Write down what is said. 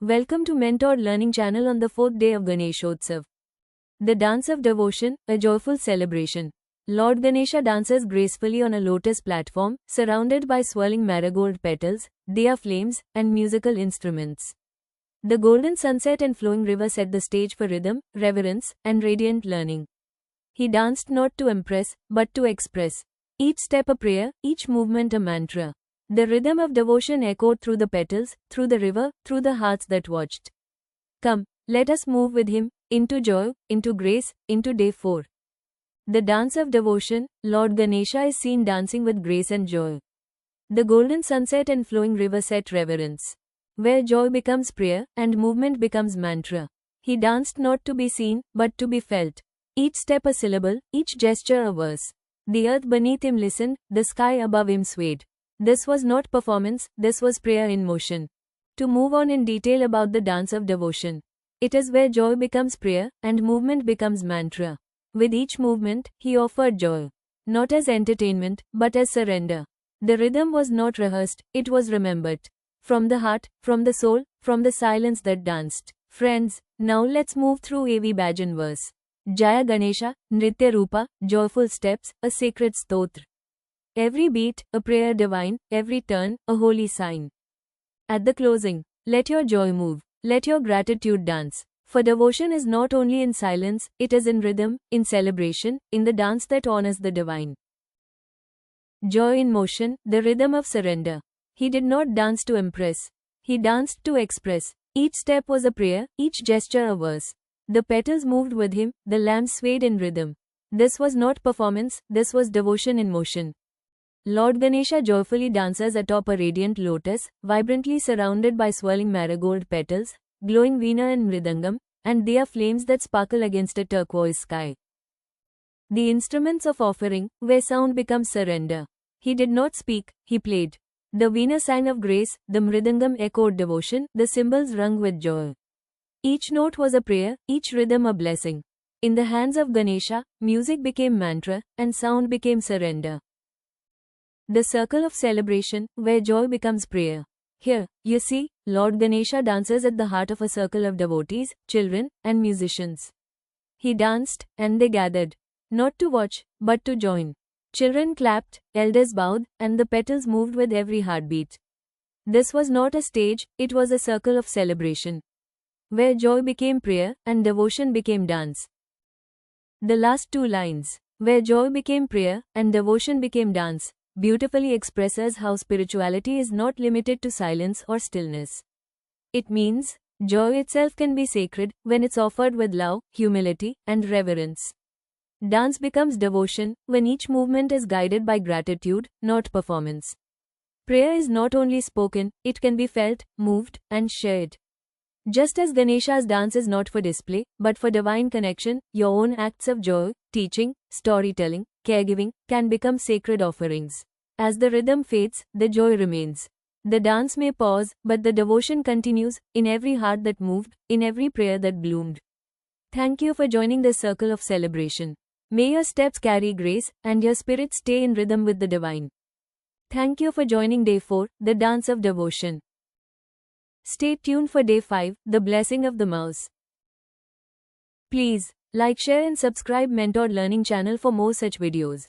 Welcome to Mentored Learning Channel on the 4th day of Ganeshotsav. The dance of devotion, a joyful celebration. Lord Ganesha dances gracefully on a lotus platform, surrounded by swirling marigold petals, diya flames, and musical instruments. The golden sunset and flowing river set the stage for rhythm, reverence, and radiant learning. He danced not to impress, but to express. Each step a prayer, each movement a mantra. The rhythm of devotion echoed through the petals, through the river, through the hearts that watched. Come, let us move with him, into joy, into grace, into day 4. The dance of devotion, Lord Ganesha is seen dancing with grace and joy. The golden sunset and flowing river set reverence. Where joy becomes prayer, and movement becomes mantra. He danced not to be seen, but to be felt. Each step a syllable, each gesture a verse. The earth beneath him listened, the sky above him swayed. This was not performance, this was prayer in motion. To move on in detail about the dance of devotion. It is where joy becomes prayer, and movement becomes mantra. With each movement, he offered joy. Not as entertainment, but as surrender. The rhythm was not rehearsed, it was remembered. From the heart, from the soul, from the silence that danced. Friends, now let's move through AV Bhajan verse. Jaya Ganesha, Nritya Rupa, joyful steps, a sacred stotra. Every beat, a prayer divine, every turn, a holy sign. At the closing, let your joy move, let your gratitude dance. For devotion is not only in silence, it is in rhythm, in celebration, in the dance that honors the divine. Joy in motion, the rhythm of surrender. He did not dance to impress. He danced to express. Each step was a prayer, each gesture a verse. The petals moved with him, the lamp swayed in rhythm. This was not performance, this was devotion in motion. Lord Ganesha joyfully dances atop a radiant lotus, vibrantly surrounded by swirling marigold petals, glowing veena and mridangam, and diya flames that sparkle against a turquoise sky. The instruments of offering, where sound becomes surrender. He did not speak, he played. The veena sang of grace, the mridangam echoed devotion, the cymbals rung with joy. Each note was a prayer, each rhythm a blessing. In the hands of Ganesha, music became mantra, and sound became surrender. The circle of celebration, where joy becomes prayer. Here, you see, Lord Ganesha dances at the heart of a circle of devotees, children, and musicians. He danced, and they gathered. Not to watch, but to join. Children clapped, elders bowed, and the petals moved with every heartbeat. This was not a stage, it was a circle of celebration. Where joy became prayer, and devotion became dance. The last two lines, where joy became prayer, and devotion became dance, beautifully expresses how spirituality is not limited to silence or stillness. It means, joy itself can be sacred when it's offered with love, humility, and reverence. Dance becomes devotion when each movement is guided by gratitude, not performance. Prayer is not only spoken, it can be felt, moved, and shared. Just as Ganesha's dance is not for display, but for divine connection, your own acts of joy, teaching, storytelling, caregiving, can become sacred offerings. As the rhythm fades, the joy remains. The dance may pause, but the devotion continues, in every heart that moved, in every prayer that bloomed. Thank you for joining this circle of celebration. May your steps carry grace, and your spirit stay in rhythm with the divine. Thank you for joining day 4, the dance of devotion. Stay tuned for day 5, the blessing of the mouse. Please, like, share and subscribe Mentored Learning channel for more such videos.